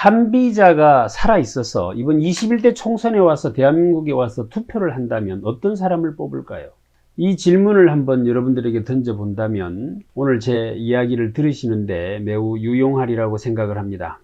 한비자가 살아있어서 이번 21대 총선에 와서 대한민국에 와서 투표를 한다면 어떤 사람을 뽑을까요? 이 질문을 한번 여러분들에게 던져본다면 오늘 제 이야기를 들으시는데 매우 유용하리라고 생각을 합니다.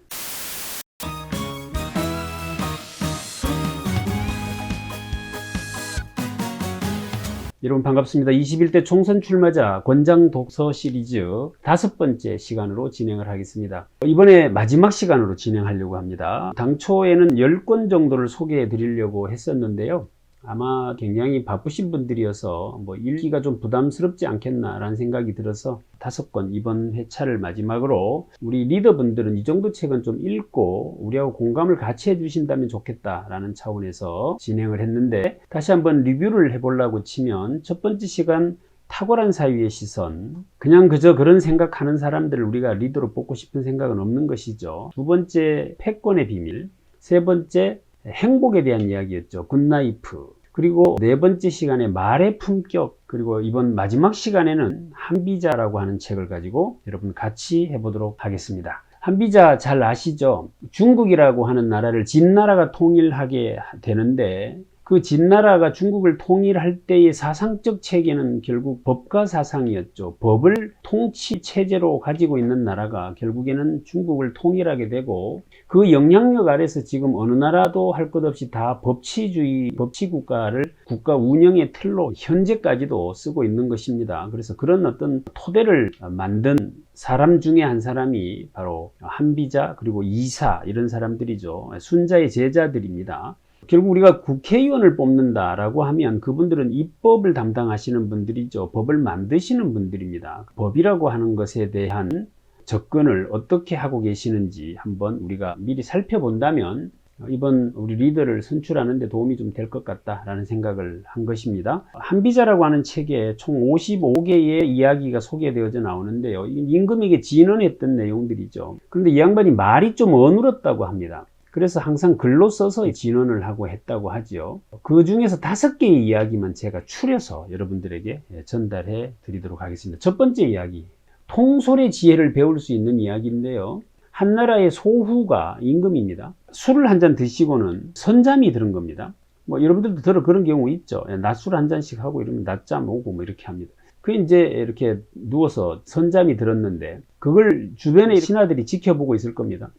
여러분 반갑습니다. 21대 총선 출마자 권장 독서 시리즈 5번째 시간으로 진행을 하겠습니다. 이번에 마지막 시간으로 진행하려고 합니다. 당초에는 10권 정도를 소개해 드리려고 했었는데요. 아마 굉장히 바쁘신 분들이어서 읽기가 좀 부담스럽지 않겠나라는 생각이 들어서 5권 이번 회차를 마지막으로 우리 리더분들은 이 정도 책은 좀 읽고 우리하고 공감을 같이 해주신다면 좋겠다라는 차원에서 진행을 했는데, 다시 한번 리뷰를 해보려고 치면 첫 번째 시간 탁월한 사유의 시선, 그냥 그저 그런 생각하는 사람들을 우리가 리더로 뽑고 싶은 생각은 없는 것이죠. 두 번째 패권의 비밀, 세 번째 행복에 대한 이야기였죠. 굿나이프. 그리고 네 번째 시간에 말의 품격, 그리고 이번 마지막 시간에는 한비자라고 하는 책을 가지고 여러분 같이 해보도록 하겠습니다. 한비자 잘 아시죠? 중국이라고 하는 나라를 진나라가 통일하게 되는데, 그 진나라가 중국을 통일할 때의 사상적 체계는 결국 법가 사상이었죠. 법을 통치 체제로 가지고 있는 나라가 결국에는 중국을 통일하게 되고, 그 영향력 아래서 지금 어느 나라도 할 것 없이 다 법치주의, 법치국가를 국가 운영의 틀로 현재까지도 쓰고 있는 것입니다. 그래서 그런 어떤 토대를 만든 사람 중에 한 사람이 바로 한비자, 그리고 이사, 이런 사람들이죠. 순자의 제자들입니다. 결국 우리가 국회의원을 뽑는다라고 하면 그분들은 입법을 담당하시는 분들이죠. 법을 만드시는 분들입니다. 법이라고 하는 것에 대한 접근을 어떻게 하고 계시는지 한번 우리가 미리 살펴본다면 이번 우리 리더를 선출하는 데 도움이 좀 될 것 같다라는 생각을 한 것입니다. 한비자라고 하는 책에 총 55개의 이야기가 소개되어져 나오는데요. 임금에게 진언했던 내용들이죠. 그런데 이 양반이 말이 좀 어눌었다고 합니다. 그래서 항상 글로 써서 진언을 하고 했다고 하죠. 그 중에서 5개의 이야기만 제가 추려서 여러분들에게 전달해 드리도록 하겠습니다. 첫 번째 이야기, 통솔의 지혜를 배울 수 있는 이야기인데요. 한나라의 소후가 임금입니다. 술을 한 잔 드시고는 선잠이 드는 겁니다. 여러분들도 들어 그런 경우 있죠. 낮술 한 잔씩 하고 이러면 낮잠 오고 이렇게 합니다. 그 이제 이렇게 누워서 선잠이 들었는데 그걸 주변의 신하들이 지켜보고 있을 겁니다.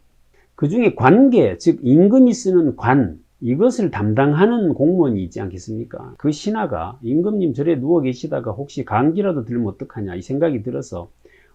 그 중에 관계, 즉 임금이 쓰는 관, 이것을 담당하는 공무원이 있지 않겠습니까? 그 신하가 임금님 절에 누워 계시다가 혹시 감기라도 들면 어떡하냐 이 생각이 들어서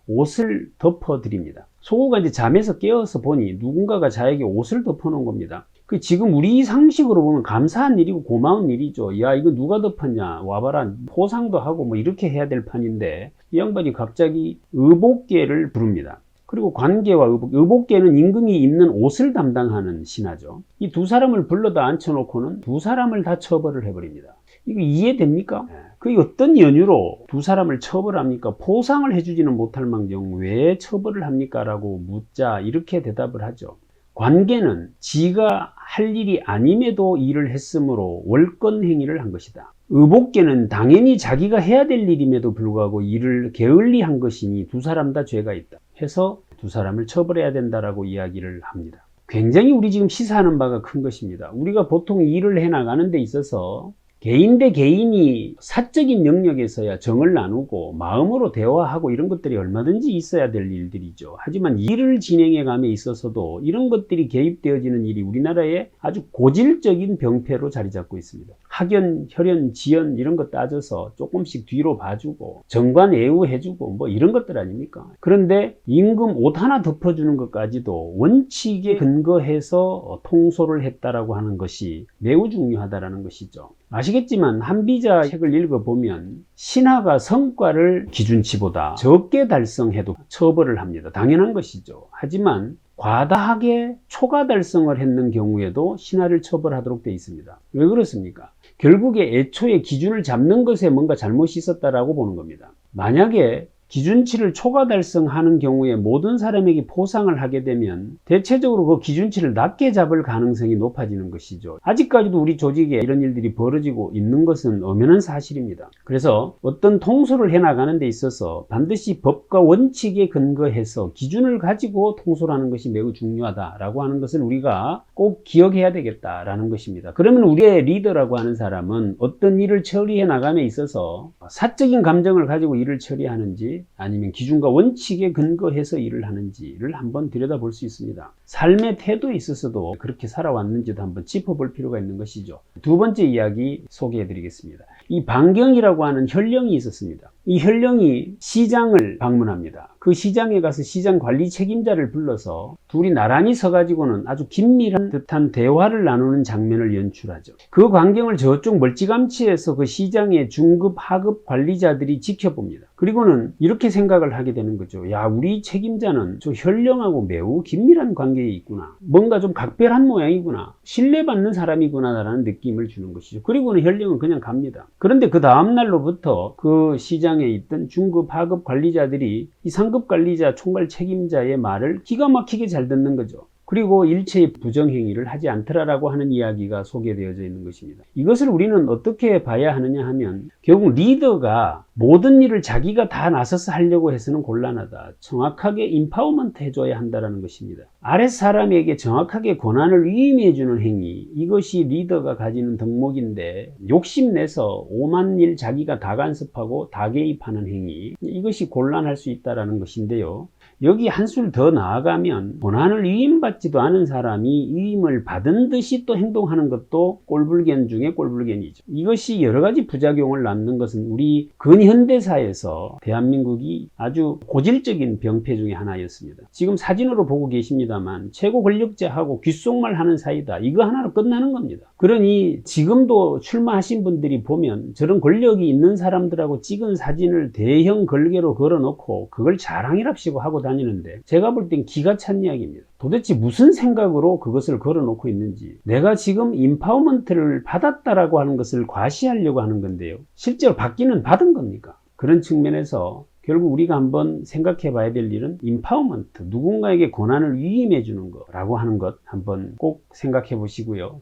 옷을 덮어 드립니다. 소호가 이제 잠에서 깨어서 보니 누군가가 자에게 옷을 덮어 놓은 겁니다. 그 지금 우리 상식으로 보면 감사한 일이고 고마운 일이죠. 야, 이거 누가 덮었냐, 와봐라, 포상도 하고 이렇게 해야 될 판인데, 이 양반이 갑자기 의복계를 부릅니다. 그리고 관계와 의복계는 임금이 입는 옷을 담당하는 신하죠. 이 두 사람을 불러다 앉혀놓고는 두 사람을 다 처벌을 해버립니다. 이거 이해됩니까? 그 어떤 연유로 두 사람을 처벌합니까? 포상을 해주지는 못할 망정 왜 처벌을 합니까? 라고 묻자 이렇게 대답을 하죠. 관계는 지가 할 일이 아님에도 일을 했으므로 월권 행위를 한 것이다. 의복계는 당연히 자기가 해야 될 일임에도 불구하고 일을 게을리한 것이니 두 사람 다 죄가 있다 해서 두 사람을 처벌해야 된다라고 이야기를 합니다. 굉장히 우리 지금 시사하는 바가 큰 것입니다. 우리가 보통 일을 해나가는 데 있어서 개인 대 개인이 사적인 영역에서야 정을 나누고 마음으로 대화하고 이런 것들이 얼마든지 있어야 될 일들이죠. 하지만 일을 진행해 감에 있어서도 이런 것들이 개입되어지는 일이 우리나라의 아주 고질적인 병폐로 자리 잡고 있습니다. 학연, 혈연, 지연 이런 것 따져서 조금씩 뒤로 봐주고 정관 애우해주고 이런 것들 아닙니까? 그런데 임금 옷 하나 덮어주는 것까지도 원칙에 근거해서 통솔을 했다라고 하는 것이 매우 중요하다라는 것이죠. 아시겠지만 한비자 책을 읽어보면 신하가 성과를 기준치보다 적게 달성해도 처벌을 합니다. 당연한 것이죠. 하지만 과다하게 초과 달성을 했는 경우에도 신하를 처벌하도록 되어 있습니다. 왜 그렇습니까? 결국에 애초에 기준을 잡는 것에 뭔가 잘못이 있었다라고 보는 겁니다. 만약에 기준치를 초과 달성하는 경우에 모든 사람에게 포상을 하게 되면 대체적으로 그 기준치를 낮게 잡을 가능성이 높아지는 것이죠. 아직까지도 우리 조직에 이런 일들이 벌어지고 있는 것은 엄연한 사실입니다. 그래서 어떤 통솔을 해나가는 데 있어서 반드시 법과 원칙에 근거해서 기준을 가지고 통솔하는 것이 매우 중요하다라고 하는 것을 우리가 꼭 기억해야 되겠다라는 것입니다. 그러면 우리의 리더라고 하는 사람은 어떤 일을 처리해 나감에 있어서 사적인 감정을 가지고 일을 처리하는지 아니면 기준과 원칙에 근거해서 일을 하는지를 한번 들여다볼 수 있습니다. 삶의 태도에 있어서도 그렇게 살아왔는지도 한번 짚어볼 필요가 있는 것이죠. 두 번째 이야기 소개해 드리겠습니다. 이 반경이라고 하는 혈령이 있었습니다. 이 혈령이 시장을 방문합니다. 그 시장에 가서 시장 관리 책임자를 불러서 둘이 나란히 서가지고는 아주 긴밀한 듯한 대화를 나누는 장면을 연출하죠. 그 광경을 저쪽 멀찌감치해서 그 시장의 중급, 하급 관리자들이 지켜봅니다. 그리고는 이렇게 생각을 하게 되는 거죠. 야, 우리 책임자는 저 혈령하고 매우 긴밀한 관계에 있구나. 뭔가 좀 각별한 모양이구나. 신뢰받는 사람이구나 라는 느낌을 주는 것이죠. 그리고는 혈령은 그냥 갑니다. 그런데 그 다음날로부터 그 시장에 있던 중급, 하급 관리자들이 이 상급 관리자, 총괄 책임자의 말을 기가 막히게 잘 듣는 거죠. 그리고 일체의 부정행위를 하지 않더라라고 하는 이야기가 소개되어져 있는 것입니다. 이것을 우리는 어떻게 봐야 하느냐 하면 결국 리더가 모든 일을 자기가 다 나서서 하려고 해서는 곤란하다. 정확하게 임파워먼트 해줘야 한다는 것입니다. 아랫 사람에게 정확하게 권한을 위임해주는 행위, 이것이 리더가 가지는 덕목인데 욕심내서 오만 일 자기가 다 간섭하고 다 개입하는 행위, 이것이 곤란할 수 있다는 것인데요. 여기 한술 더 나아가면 권한을 위임받지도 않은 사람이 위임을 받은 듯이 또 행동하는 것도 꼴불견 중에 꼴불견이죠. 이것이 여러 가지 부작용을 낳는 것은 우리 근현대사에서 대한민국이 아주 고질적인 병폐 중에 하나였습니다. 지금 사진으로 보고 계십니다만 최고 권력자하고 귓속말 하는 사이다. 이거 하나로 끝나는 겁니다. 그러니 지금도 출마하신 분들이 보면 저런 권력이 있는 사람들하고 찍은 사진을 대형 걸개로 걸어놓고 그걸 자랑이랍시고 하고 다니는데 제가 볼 땐 기가 찬 이야기입니다. 도대체 무슨 생각으로 그것을 걸어놓고 있는지, 내가 지금 임파워먼트를 받았다라고 하는 것을 과시하려고 하는 건데요. 실제로 받기는 받은 겁니까? 그런 측면에서 결국 우리가 한번 생각해 봐야 될 일은 임파워먼트, 누군가에게 권한을 위임해 주는 거라고 하는 것 한번 꼭 생각해 보시고요.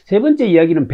세 번째 이야기는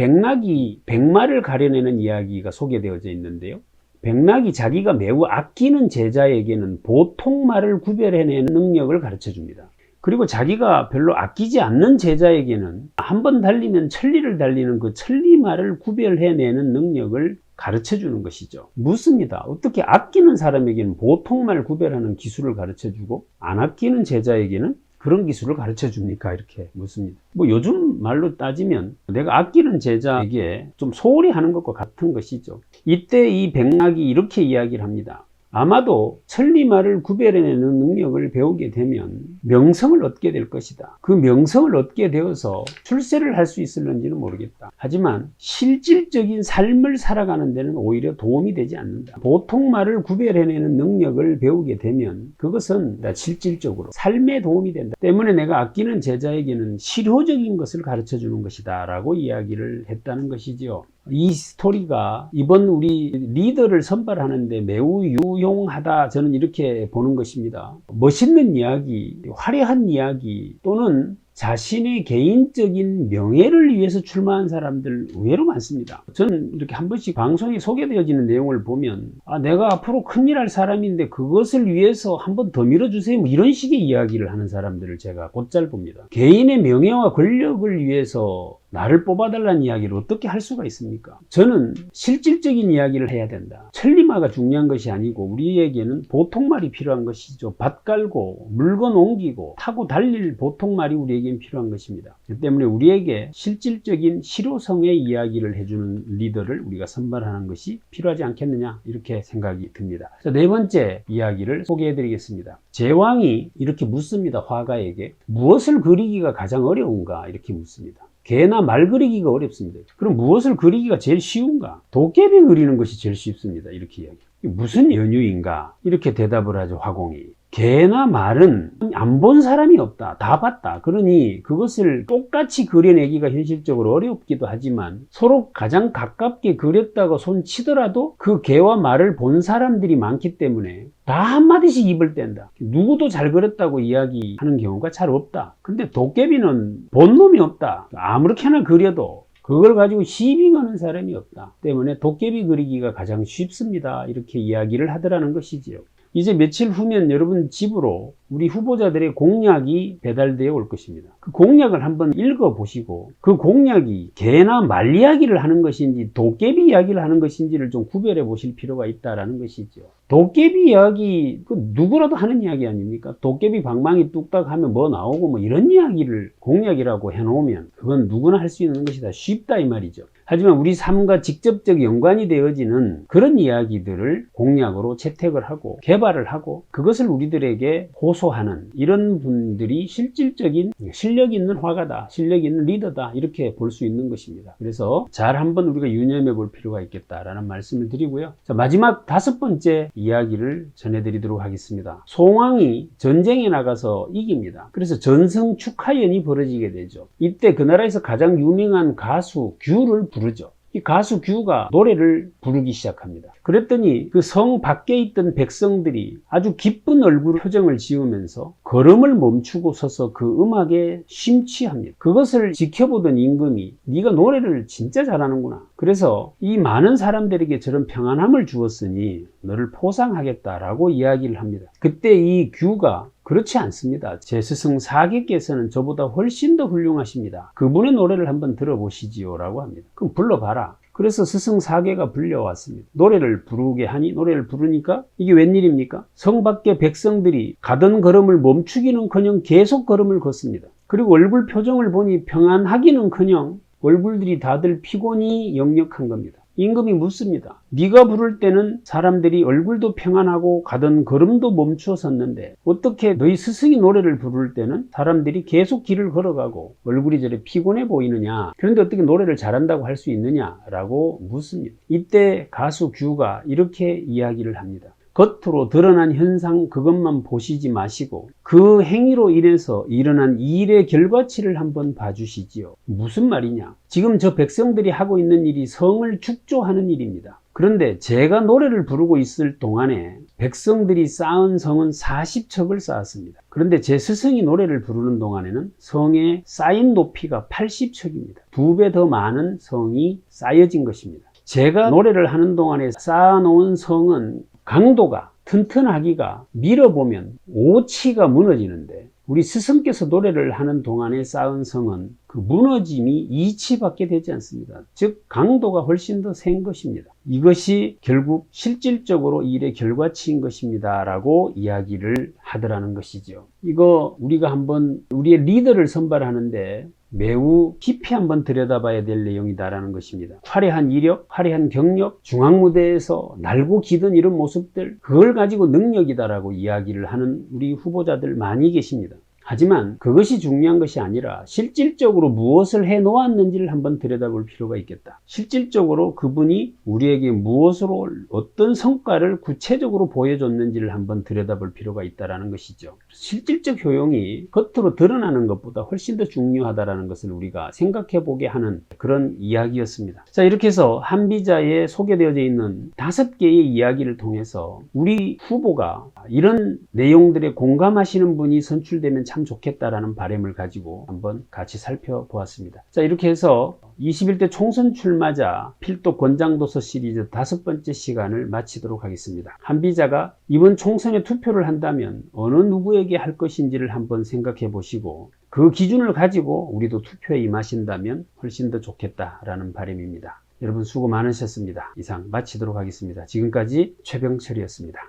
백마를 가려내는 이야기가 소개되어져 있는데요. 백락이 자기가 매우 아끼는 제자에게는 보통말을 구별해내는 능력을 가르쳐 줍니다. 그리고 자기가 별로 아끼지 않는 제자에게는 한 번 달리면 천리를 달리는 그 천리말을 구별해내는 능력을 가르쳐 주는 것이죠. 묻습니다. 어떻게 아끼는 사람에게는 보통말 구별하는 기술을 가르쳐 주고 안 아끼는 제자에게는 그런 기술을 가르쳐 줍니까? 이렇게 묻습니다. 뭐 요즘 말로 따지면 내가 아끼는 제자에게 좀 소홀히 하는 것과 같은 것이죠. 이때 이 백락이 이렇게 이야기를 합니다. 아마도 천리말을 구별해내는 능력을 배우게 되면 명성을 얻게 될 것이다. 그 명성을 얻게 되어서 출세를 할 수 있을는지는 모르겠다. 하지만 실질적인 삶을 살아가는 데는 오히려 도움이 되지 않는다. 보통말을 구별해내는 능력을 배우게 되면 그것은 실질적으로 삶에 도움이 된다. 때문에 내가 아끼는 제자에게는 실효적인 것을 가르쳐 주는 것이다 라고 이야기를 했다는 것이지요. 이 스토리가 이번 우리 리더를 선발하는데 매우 유용하다, 저는 이렇게 보는 것입니다. 멋있는 이야기, 화려한 이야기 또는 자신의 개인적인 명예를 위해서 출마한 사람들 의외로 많습니다. 저는 이렇게 한 번씩 방송에 소개되어지는 내용을 보면 내가 앞으로 큰일 할 사람인데 그것을 위해서 한 번 더 밀어주세요, 뭐 이런 식의 이야기를 하는 사람들을 제가 곧잘 봅니다. 개인의 명예와 권력을 위해서 나를 뽑아달라는 이야기를 어떻게 할 수가 있습니까? 저는 실질적인 이야기를 해야 된다. 천리마가 중요한 것이 아니고 우리에게는 보통말이 필요한 것이죠. 밭 깔고 물건 옮기고 타고 달릴 보통말이 우리에게는 필요한 것입니다. 그 때문에 우리에게 실질적인 실효성의 이야기를 해주는 리더를 우리가 선발하는 것이 필요하지 않겠느냐, 이렇게 생각이 듭니다. 네 번째 이야기를 소개해 드리겠습니다. 제왕이 이렇게 묻습니다. 화가에게 무엇을 그리기가 가장 어려운가 이렇게 묻습니다. 개나 말 그리기가 어렵습니다. 그럼 무엇을 그리기가 제일 쉬운가? 도깨비 그리는 것이 제일 쉽습니다. 이렇게 이야기. 무슨 연유인가? 이렇게 대답을 하죠, 화공이. 개나 말은 안 본 사람이 없다. 다 봤다. 그러니 그것을 똑같이 그려내기가 현실적으로 어렵기도 하지만 서로 가장 가깝게 그렸다고 손치더라도 그 개와 말을 본 사람들이 많기 때문에 다 한마디씩 입을 뗀다. 누구도 잘 그렸다고 이야기하는 경우가 잘 없다. 근데 도깨비는 본 놈이 없다. 아무렇게나 그려도 그걸 가지고 시비 거는 사람이 없다. 때문에 도깨비 그리기가 가장 쉽습니다. 이렇게 이야기를 하더라는 것이지요. 이제 며칠 후면 여러분 집으로 우리 후보자들의 공약이 배달되어 올 것입니다. 그 공약을 한번 읽어보시고 그 공약이 개나 말 이야기를 하는 것인지 도깨비 이야기를 하는 것인지를 좀 구별해 보실 필요가 있다는 것이죠. 도깨비 이야기, 그 누구라도 하는 이야기 아닙니까? 도깨비 방망이 뚝딱 하면 뭐 나오고 뭐 이런 이야기를 공약이라고 해놓으면 그건 누구나 할 수 있는 것이다. 쉽다 이 말이죠. 하지만 우리 삶과 직접적 연관이 되어지는 그런 이야기들을 공약으로 채택을 하고 개발을 하고 그것을 우리들에게 호소하는 이런 분들이 실질적인 실력 있는 화가다, 실력 있는 리더다 이렇게 볼 수 있는 것입니다. 그래서 잘 한번 우리가 유념해 볼 필요가 있겠다라는 말씀을 드리고요. 자, 마지막 5번째 이야기를 전해드리도록 하겠습니다. 송왕이 전쟁에 나가서 이깁니다. 그래서 전승 축하연이 벌어지게 되죠. 이때 그 나라에서 가장 유명한 가수 규를 부르죠. 이 가수 규가 노래를 부르기 시작합니다. 그랬더니 그 성 밖에 있던 백성들이 아주 기쁜 얼굴 표정을 지으면서 걸음을 멈추고 서서 그 음악에 심취합니다. 그것을 지켜보던 임금이 네가 노래를 진짜 잘하는구나. 그래서 이 많은 사람들에게 저런 평안함을 주었으니 너를 포상하겠다라고 이야기를 합니다. 그때 이 규가 그렇지 않습니다. 제 스승 사계께서는 저보다 훨씬 더 훌륭하십니다. 그분의 노래를 한번 들어보시지요 라고 합니다. 그럼 불러봐라. 그래서 스승 사계가 불려왔습니다. 노래를 부르게 하니 노래를 부르니까 이게 웬일입니까? 성 밖의 백성들이 가던 걸음을 멈추기는커녕 계속 걸음을 걷습니다. 그리고 얼굴 표정을 보니 평안하기는커녕 얼굴들이 다들 피곤이 역력한 겁니다. 임금이 묻습니다. 네가 부를 때는 사람들이 얼굴도 평안하고 가던 걸음도 멈추어 섰는데 어떻게 너희 스승이 노래를 부를 때는 사람들이 계속 길을 걸어가고 얼굴이 저래 피곤해 보이느냐? 그런데 어떻게 노래를 잘한다고 할 수 있느냐라고 묻습니다. 이때 가수 규가 이렇게 이야기를 합니다. 겉으로 드러난 현상 그것만 보시지 마시고 그 행위로 인해서 일어난 일의 결과치를 한번 봐주시지요. 무슨 말이냐? 지금 저 백성들이 하고 있는 일이 성을 축조하는 일입니다. 그런데 제가 노래를 부르고 있을 동안에 백성들이 쌓은 성은 40척을 쌓았습니다. 그런데 제 스승이 노래를 부르는 동안에는 성에 쌓인 높이가 80척입니다. 2배 더 많은 성이 쌓여진 것입니다. 제가 노래를 하는 동안에 쌓아놓은 성은 강도가 튼튼하기가 밀어보면 5치가 무너지는데 우리 스승께서 노래를 하는 동안에 쌓은 성은 그 무너짐이 2치밖에 되지 않습니다. 즉 강도가 훨씬 더 센 것입니다. 이것이 결국 실질적으로 일의 결과치인 것입니다 라고 이야기를 하더라는 것이죠. 이거 우리가 한번 우리의 리더를 선발하는데 매우 깊이 한번 들여다봐야 될 내용이다라는 것입니다. 화려한 이력, 화려한 경력, 중앙무대에서 날고 기던 이런 모습들, 그걸 가지고 능력이다라고 이야기를 하는 우리 후보자들 많이 계십니다. 하지만 그것이 중요한 것이 아니라 실질적으로 무엇을 해 놓았는지를 한번 들여다볼 필요가 있겠다. 실질적으로 그분이 우리에게 무엇으로 어떤 성과를 구체적으로 보여줬는지를 한번 들여다볼 필요가 있다는 것이죠. 실질적 효용이 겉으로 드러나는 것보다 훨씬 더 중요하다는 것을 우리가 생각해 보게 하는 그런 이야기였습니다. 자, 이렇게 해서 한비자에 소개되어져 있는 5개의 이야기를 통해서 우리 후보가 이런 내용들에 공감하시는 분이 선출되면 참 좋겠다라는 바람을 가지고 한번 같이 살펴보았습니다. 자, 이렇게 해서 21대 총선 출마자 필독 권장도서 시리즈 5번째 시간을 마치도록 하겠습니다. 한비자가 이번 총선에 투표를 한다면 어느 누구에게 할 것인지를 한번 생각해 보시고 그 기준을 가지고 우리도 투표에 임하신다면 훨씬 더 좋겠다라는 바람입니다. 여러분 수고 많으셨습니다. 이상 마치도록 하겠습니다. 지금까지 최병철이었습니다.